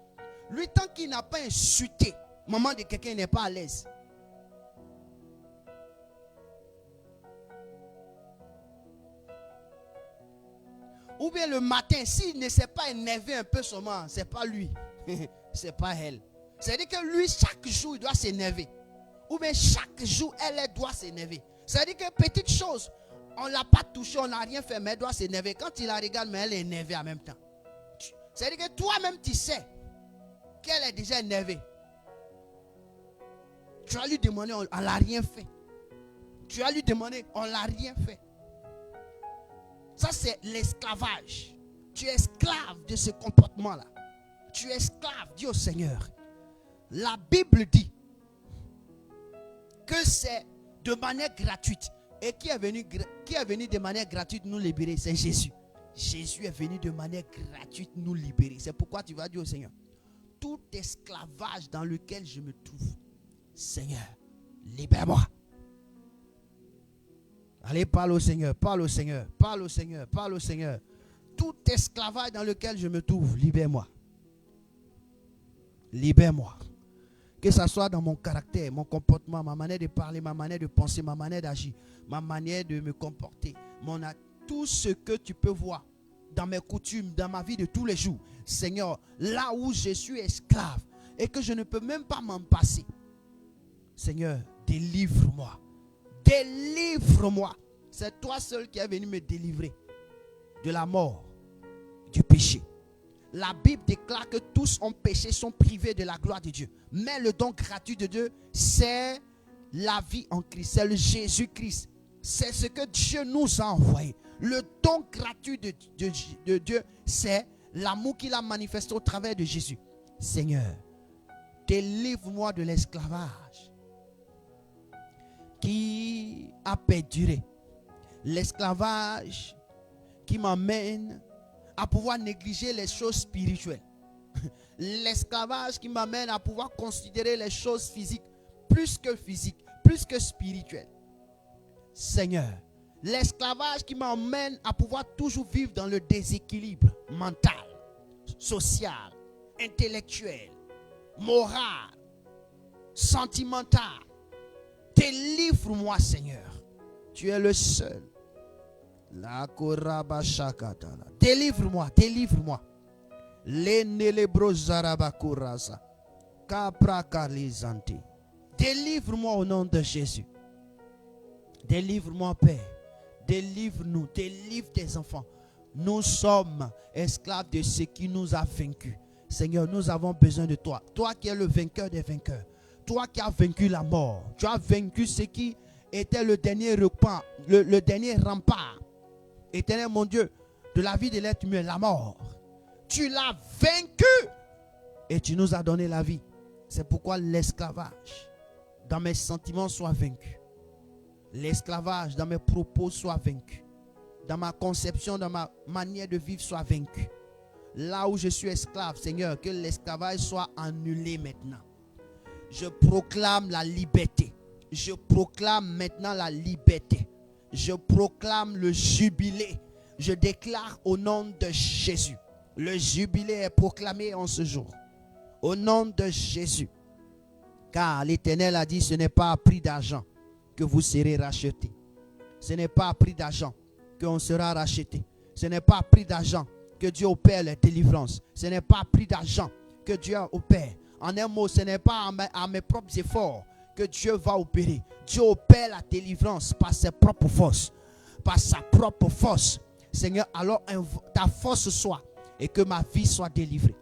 lui, tant qu'il n'a pas insulté, maman de quelqu'un n'est pas à l'aise. Ou bien le matin, s'il ne s'est pas énervé un peu seulement, c'est pas lui, c'est pas elle. C'est-à-dire que lui, chaque jour, il doit s'énerver. Ou bien chaque jour, elle doit s'énerver. C'est-à-dire que petite chose, on ne l'a pas touché, on n'a rien fait, mais elle doit s'énerver. Quand il la regarde, mais elle est énervée en même temps. C'est-à-dire que toi-même, tu sais qu'elle est déjà énervée. Tu vas lui demander, on ne l'a rien fait. Tu vas lui demander, on ne l'a rien fait. Ça, c'est l'esclavage. Tu es esclave de ce comportement-là. Tu es esclave, dis au Seigneur. La Bible dit que c'est de manière gratuite. Et qui est venu de manière gratuite nous libérer? C'est Jésus. Jésus est venu de manière gratuite nous libérer. C'est pourquoi tu vas dire au Seigneur, tout esclavage dans lequel je me trouve, Seigneur, libère-moi. Allez, parle au Seigneur, parle au Seigneur, parle au Seigneur, parle au Seigneur. Tout esclavage dans lequel je me trouve, libère-moi. Libère-moi. Que ce soit dans mon caractère, mon comportement, ma manière de parler, ma manière de penser, ma manière d'agir, ma manière de me comporter, tout ce que tu peux voir dans mes coutumes, dans ma vie de tous les jours. Seigneur, là où je suis esclave et que je ne peux même pas m'en passer. Seigneur, délivre-moi. Délivre-moi. C'est toi seul qui es venu me délivrer de la mort, du péché. La Bible déclare que tous ont péché, sont privés de la gloire de Dieu. Mais le don gratuit de Dieu, c'est la vie en Christ. C'est le Jésus-Christ. C'est ce que Dieu nous a envoyé. Le don gratuit de Dieu, c'est l'amour qu'il a manifesté au travers de Jésus. Seigneur, délivre-moi de l'esclavage qui a perduré. L'esclavage qui m'amène à pouvoir négliger les choses spirituelles. L'esclavage qui m'amène à pouvoir considérer les choses physiques plus que spirituelles. Seigneur, l'esclavage qui m'amène à pouvoir toujours vivre dans le déséquilibre mental, social, intellectuel, moral, sentimental. Délivre-moi, Seigneur. Tu es le seul. Délivre-moi, délivre-moi. Délivre-moi au nom de Jésus. Délivre-moi, Père. Délivre-nous, délivre tes enfants. Nous sommes esclaves de ce qui nous a vaincus. Seigneur, nous avons besoin de toi. Toi qui es le vainqueur des vainqueurs. Toi qui as vaincu la mort. Tu as vaincu ce qui était le dernier repas, le dernier rempart. Éternel mon Dieu, de la vie de l'être humain, la mort. Tu l'as vaincu et tu nous as donné la vie. C'est pourquoi l'esclavage dans mes sentiments soit vaincu. L'esclavage dans mes propos soit vaincu. Dans ma conception, dans ma manière de vivre soit vaincu. Là où je suis esclave, Seigneur, que l'esclavage soit annulé maintenant. Je proclame la liberté. Je proclame maintenant la liberté. Je proclame le jubilé. Je déclare au nom de Jésus. Le jubilé est proclamé en ce jour. Au nom de Jésus. Car l'Éternel a dit, ce n'est pas à prix d'argent que vous serez rachetés. Ce n'est pas à prix d'argent qu'on sera racheté. Ce n'est pas à prix d'argent que Dieu opère les délivrances. Ce n'est pas à prix d'argent que Dieu opère En un mot, ce n'est pas à mes propres efforts que Dieu va opérer. Dieu opère la délivrance par ses propres forces. Par sa propre force. Seigneur, alors ta force soit et que ma vie soit délivrée.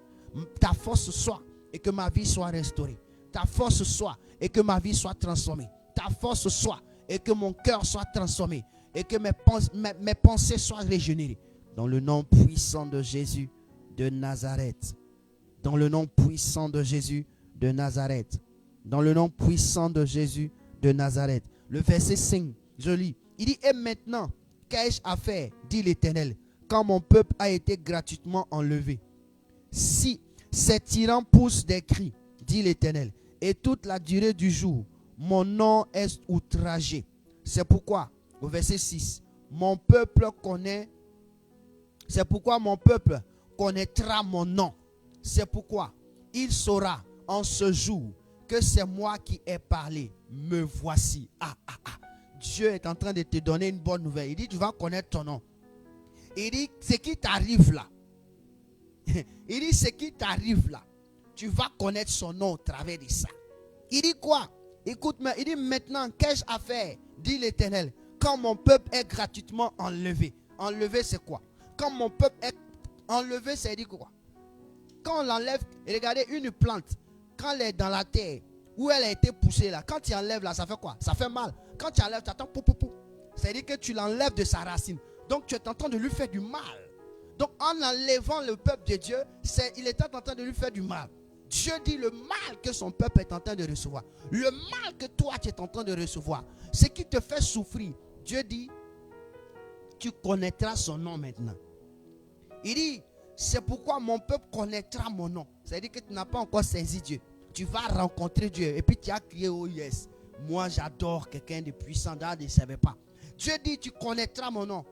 Ta force soit et que ma vie soit restaurée. Ta force soit et que ma vie soit transformée. Ta force soit et que mon cœur soit transformé. Et que mes pensées soient régénérées. Dans le nom puissant de Jésus de Nazareth. Dans le nom puissant de Jésus de Nazareth. Dans le nom puissant de Jésus de Nazareth. Le verset 5, je lis. Il dit, et maintenant, qu'ai-je à faire, dit l'Éternel, quand mon peuple a été gratuitement enlevé? Si ces tyrans poussent des cris, dit l'Éternel, et toute la durée du jour, mon nom est outragé. C'est pourquoi, au verset 6, mon peuple connaît, c'est pourquoi mon peuple connaîtra mon nom. C'est pourquoi il saura en ce jour que c'est moi qui ai parlé. Me voici. Dieu est en train de te donner une bonne nouvelle. Il dit, tu vas connaître ton nom. Il dit, ce qui t'arrive là. Il dit, ce qui t'arrive là. Tu vas connaître son nom au travers de ça. Il dit quoi? Écoute-moi, il dit, maintenant, qu'ai-je à faire, dit l'Éternel, quand mon peuple est gratuitement enlevé. Enlevé, c'est quoi? Quand mon peuple est enlevé, c'est dit quoi? Quand on l'enlève, regardez une plante, quand elle est dans la terre, où elle a été poussée là, quand tu enlèves là, ça fait quoi? Ça fait mal. Quand tu enlèves, tu attends pou pou pou. C'est-à-dire que tu l'enlèves de sa racine. Donc tu es en train de lui faire du mal. Donc en enlevant le peuple de Dieu, il est en train de lui faire du mal. Dieu dit le mal que son peuple est en train de recevoir. Le mal que toi tu es en train de recevoir. Ce qui te fait souffrir. Dieu dit, tu connaîtras son nom maintenant. Il dit, c'est pourquoi mon peuple connaîtra mon nom. C'est-à-dire que tu n'as pas encore saisi Dieu. Tu vas rencontrer Dieu. Et puis tu as crié, oh yes. Moi j'adore quelqu'un de puissant. D'ailleurs, je ne savais pas. Dieu dit, tu connaîtras mon nom.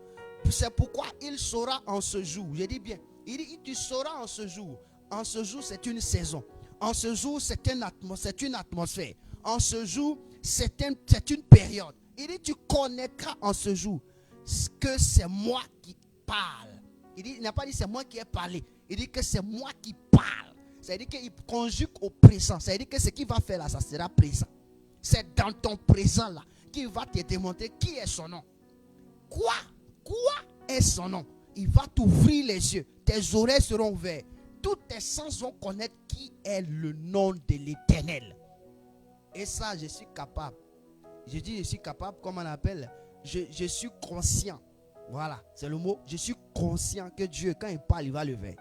C'est pourquoi il saura en ce jour. Je dis bien. Il dit, tu sauras en ce jour. En ce jour, c'est une saison. En ce jour, c'est une atmosphère. En ce jour, c'est une période. Il dit, tu connaîtras en ce jour que c'est moi qui parle. Il n'a pas dit c'est moi qui ai parlé. Il dit que c'est moi qui parle. C'est-à-dire qu'il conjugue au présent. C'est-à-dire que ce qu'il va faire là, ça sera présent. C'est dans ton présent là qu'il va te démontrer qui est son nom. Quoi est son nom? Il va t'ouvrir les yeux. Tes oreilles seront ouvertes. Tous tes sens vont connaître qui est le nom de l'Éternel. Et ça, je suis capable. Je dis je suis capable, comme on appelle. Je suis conscient. Voilà, c'est le mot. Je suis conscient que Dieu, quand il parle, il va le faire.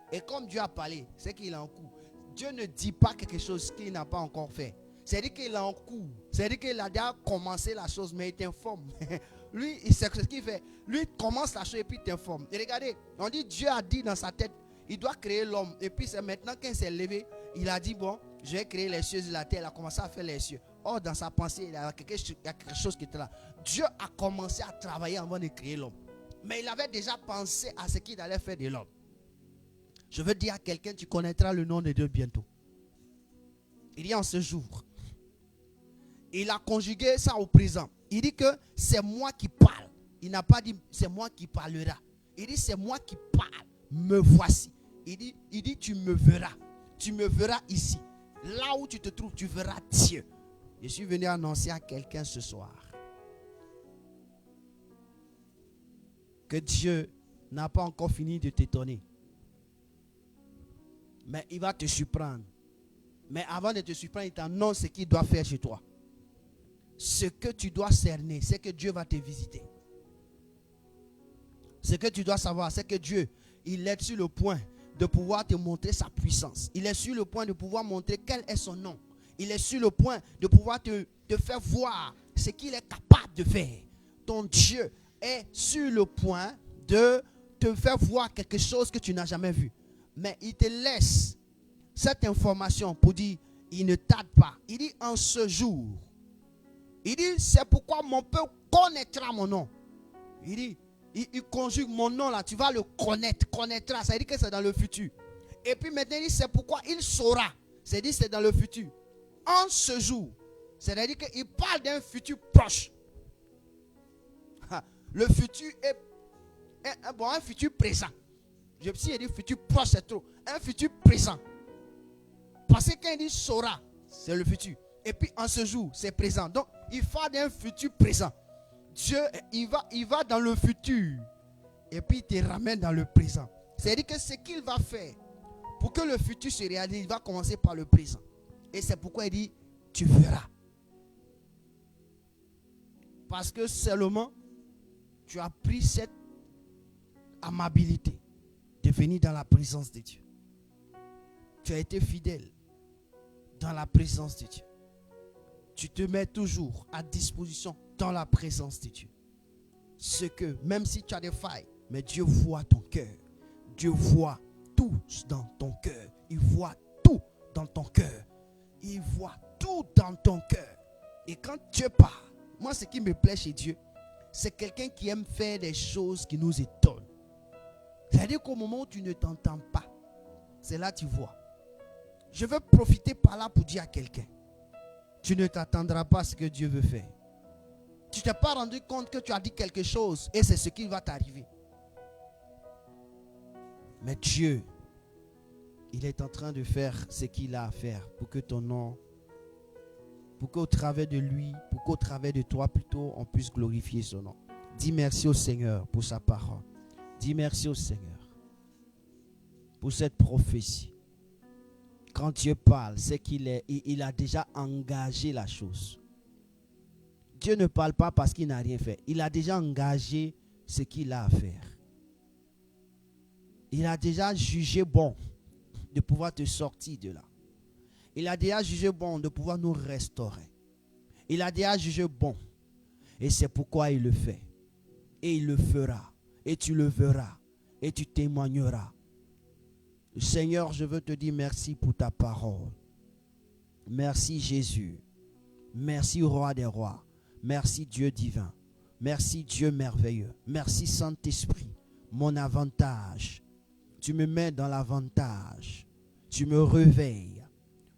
Et comme Dieu a parlé, c'est qu'il est en cours. Dieu ne dit pas quelque chose qu'il n'a pas encore fait. C'est-à-dire qu'il est en cours. C'est-à-dire qu'il a déjà commencé la chose, mais il t'informe. Lui, c'est ce qu'il fait. Lui, il commence la chose et puis il t'informe. Et regardez, on dit Dieu a dit dans sa tête, il doit créer l'homme. Et puis c'est maintenant qu'il s'est levé, il a dit, bon, je vais créer les cieux et la terre. Il a commencé à faire les cieux. Or, dans sa pensée, il y a quelque chose qui était là. Dieu a commencé à travailler avant de créer l'homme. Mais il avait déjà pensé à ce qu'il allait faire de l'homme. Je veux dire à quelqu'un, tu connaîtras le nom de Dieu bientôt. Il y a en ce jour. Il a conjugué ça au présent. Il dit que c'est moi qui parle. Il n'a pas dit c'est moi qui parlera. Il dit c'est moi qui parle. Me voici. Il dit tu me verras. Tu me verras ici. Là où tu te trouves, tu verras Dieu. Je suis venu annoncer à quelqu'un ce soir que Dieu n'a pas encore fini de t'étonner. Mais il va te surprendre. Mais avant de te surprendre, il t'annonce ce qu'il doit faire chez toi. Ce que tu dois cerner, c'est que Dieu va te visiter. Ce que tu dois savoir, c'est que Dieu, il est sur le point de pouvoir te montrer sa puissance. Il est sur le point de pouvoir montrer quel est son nom. Il est sur le point de pouvoir te faire voir ce qu'il est capable de faire. Ton Dieu est sur le point de te faire voir quelque chose que tu n'as jamais vu. Mais il te laisse cette information pour dire, il ne tarde pas. Il dit en ce jour. Il dit, c'est pourquoi mon peuple connaîtra mon nom. Il dit, il conjugue mon nom là, tu vas le connaître, connaîtra. Ça veut dire que c'est dans le futur. Et puis maintenant, il dit, c'est pourquoi il saura. C'est-à-dire, c'est dans le futur. En ce jour. C'est-à-dire qu'il parle d'un futur proche. Le futur est un futur présent. Si je dis futur proche, c'est trop. Un futur présent. Parce que quand il dit saura, c'est le futur. Et puis en ce jour, c'est présent. Donc il faut d'un futur présent. Dieu, il va dans le futur. Et puis il te ramène dans le présent. C'est-à-dire que ce qu'il va faire pour que le futur se réalise, il va commencer par le présent. Et c'est pourquoi il dit, tu verras. Parce que seulement, tu as pris cette amabilité de venir dans la présence de Dieu. Tu as été fidèle dans la présence de Dieu. Tu te mets toujours à disposition dans la présence de Dieu. Ce que, même si tu as des failles, mais Dieu voit ton cœur. Dieu voit tout dans ton cœur. Il voit tout dans ton cœur. Il voit tout dans ton cœur. Et quand Dieu parle, moi ce qui me plaît chez Dieu, c'est quelqu'un qui aime faire des choses qui nous étonnent. C'est-à-dire qu'au moment où tu ne t'entends pas, c'est là que tu vois. Je veux profiter par là pour dire à quelqu'un, tu ne t'attendras pas à ce que Dieu veut faire. Tu ne t'es pas rendu compte que tu as dit quelque chose et c'est ce qui va t'arriver. Mais Dieu, il est en train de faire ce qu'il a à faire pour que ton nom, pour qu'au travers de lui, pour qu'au travers de toi plutôt, on puisse glorifier son nom. Dis merci au Seigneur pour sa parole. Dis merci au Seigneur pour cette prophétie. Quand Dieu parle, c'est qu'il a déjà engagé la chose. Dieu ne parle pas parce qu'il n'a rien fait. Il a déjà engagé ce qu'il a à faire. Il a déjà jugé bon de pouvoir te sortir de là. Il a déjà jugé bon de pouvoir nous restaurer. Il a déjà jugé bon. Et c'est pourquoi il le fait. Et il le fera. Et tu le verras. Et tu témoigneras. Seigneur, je veux te dire merci pour ta parole. Merci Jésus. Merci Roi des rois. Merci Dieu divin. Merci Dieu merveilleux. Merci Saint-Esprit. Mon avantage. Tu me mets dans l'avantage. Tu me réveilles.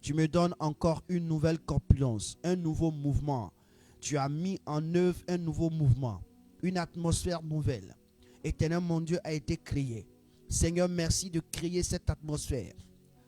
Tu me donnes encore une nouvelle corpulence, un nouveau mouvement. Tu as mis en œuvre un nouveau mouvement, une atmosphère nouvelle. Éternel, mon Dieu, a été créé. Seigneur, merci de créer cette atmosphère.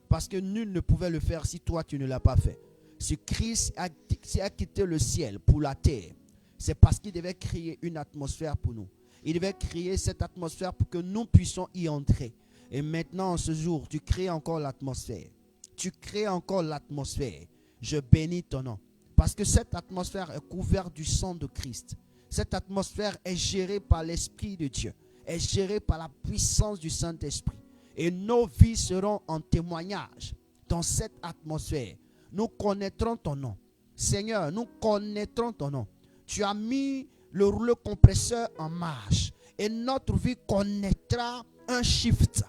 Parce que nul ne pouvait le faire si toi, tu ne l'as pas fait. Si Christ a quitté le ciel pour la terre, c'est parce qu'il devait créer une atmosphère pour nous. Il devait créer cette atmosphère pour que nous puissions y entrer. Et maintenant, en ce jour, tu crées encore l'atmosphère. Tu crées encore l'atmosphère. Je bénis ton nom. Parce que cette atmosphère est couverte du sang de Christ. Cette atmosphère est gérée par l'Esprit de Dieu. Est gérée par la puissance du Saint-Esprit. Et nos vies seront en témoignage dans cette atmosphère. Nous connaîtrons ton nom. Seigneur, nous connaîtrons ton nom. Tu as mis le rouleau compresseur en marche. Et notre vie connaîtra un shift.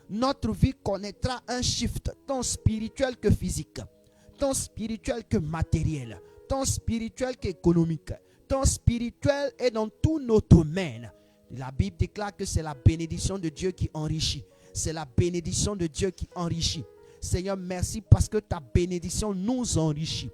Notre vie connaîtra un shift, tant spirituel que physique, tant spirituel que matériel, tant spirituel qu'économique, tant spirituel et dans tous nos domaines. La Bible déclare que c'est la bénédiction de Dieu qui enrichit. C'est la bénédiction de Dieu qui enrichit. Seigneur, merci parce que ta bénédiction nous enrichit.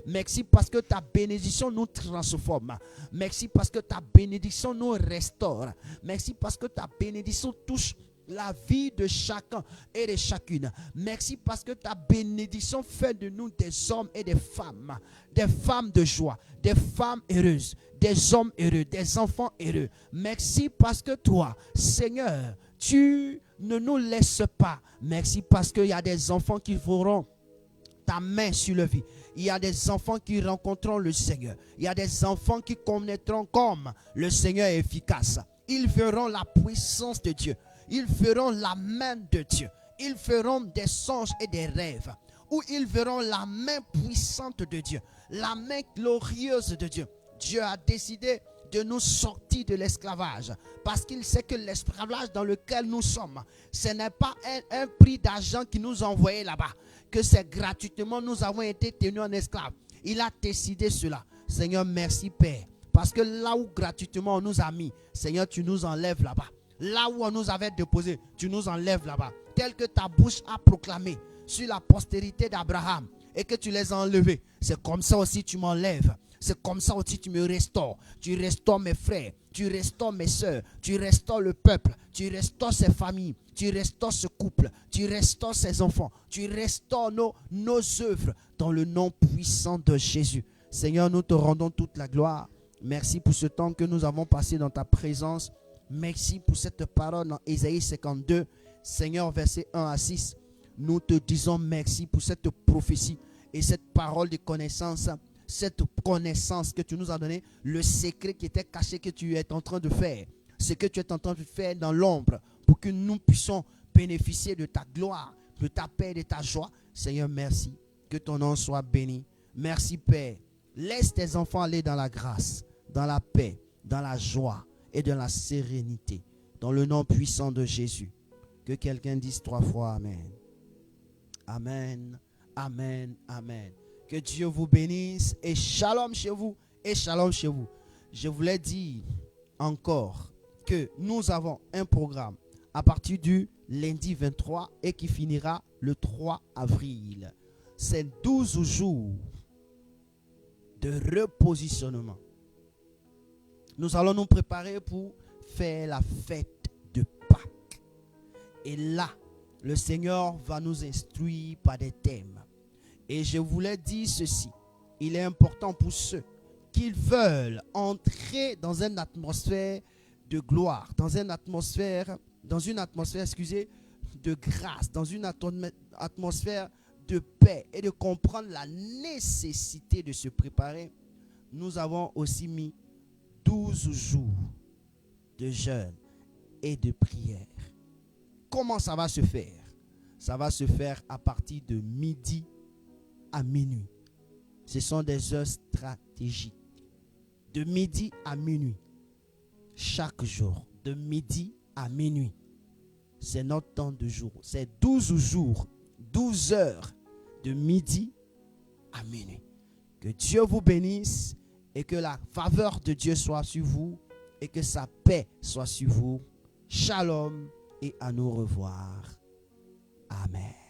Merci parce que ta bénédiction nous transforme. Merci parce que ta bénédiction nous restaure. Merci parce que ta bénédiction touche la vie de chacun et de chacune. Merci parce que ta bénédiction fait de nous des hommes et des femmes de joie, des femmes heureuses, des hommes heureux, des enfants heureux. Merci parce que toi, Seigneur, tu ne nous laisses pas. Merci parce qu'il y a des enfants qui feront ta main sur leur vie. Il y a des enfants qui rencontreront le Seigneur. Il y a des enfants qui connaîtront comme le Seigneur est efficace. Ils verront la puissance de Dieu. Ils feront la main de Dieu. Ils feront des songes et des rêves. Ou ils verront la main puissante de Dieu. La main glorieuse de Dieu. Dieu a décidé de nous sortir de l'esclavage. Parce qu'il sait que l'esclavage dans lequel nous sommes, ce n'est pas un prix d'argent qui nous a envoyé là-bas. Que c'est gratuitement nous avons été tenus en esclaves. Il a décidé cela. Seigneur, merci Père. Parce que là où gratuitement on nous a mis, Seigneur, tu nous enlèves là-bas. Là où on nous avait déposé, tu nous enlèves là-bas. Tel que ta bouche a proclamé sur la postérité d'Abraham et que tu les as enlevés. C'est comme ça aussi tu m'enlèves. C'est comme ça aussi tu me restaures. Tu restaures mes frères. tu restaures mes soeurs, tu restaures le peuple, tu restaures ces familles, tu restaures ce couple, tu restaures ces enfants, tu restaures nos œuvres dans le nom puissant de Jésus. Seigneur, nous te rendons toute la gloire. Merci pour ce temps que nous avons passé dans ta présence. Merci pour cette parole dans Ésaïe 52, Seigneur, versets 1 à 6. Nous te disons merci pour cette prophétie et cette parole de connaissance, cette connaissance que tu nous as donnée, le secret qui était caché que tu es en train de faire, ce que tu es en train de faire dans l'ombre pour que nous puissions bénéficier de ta gloire, de ta paix, de ta joie. Seigneur, merci. Que ton nom soit béni. Merci, Père. Laisse tes enfants aller dans la grâce, dans la paix, dans la joie et dans la sérénité. Dans le nom puissant de Jésus. Que quelqu'un dise 3 fois Amen. Amen, amen, amen. Que Dieu vous bénisse et shalom chez vous et shalom chez vous. Je voulais dire encore que nous avons un programme à partir du lundi 23 et qui finira le 3 avril. C'est 12 jours de repositionnement. Nous allons nous préparer pour faire la fête de Pâques. Et là, le Seigneur va nous instruire par des thèmes. Et je voulais dire ceci. Il est important pour ceux qui veulent entrer dans une atmosphère de gloire, dans une atmosphère, de grâce, dans une atmosphère de paix et de comprendre la nécessité de se préparer. Nous avons aussi mis 12 jours de jeûne et de prière. Comment ça va se faire? Ça va se faire à partir de midi à minuit. Ce sont des heures stratégiques. De midi à minuit. Chaque jour. De midi à minuit. C'est notre temps de jour. C'est 12 jours. 12 heures. De midi à minuit. Que Dieu vous bénisse et que la faveur de Dieu soit sur vous et que sa paix soit sur vous. Shalom et à nous revoir. Amen.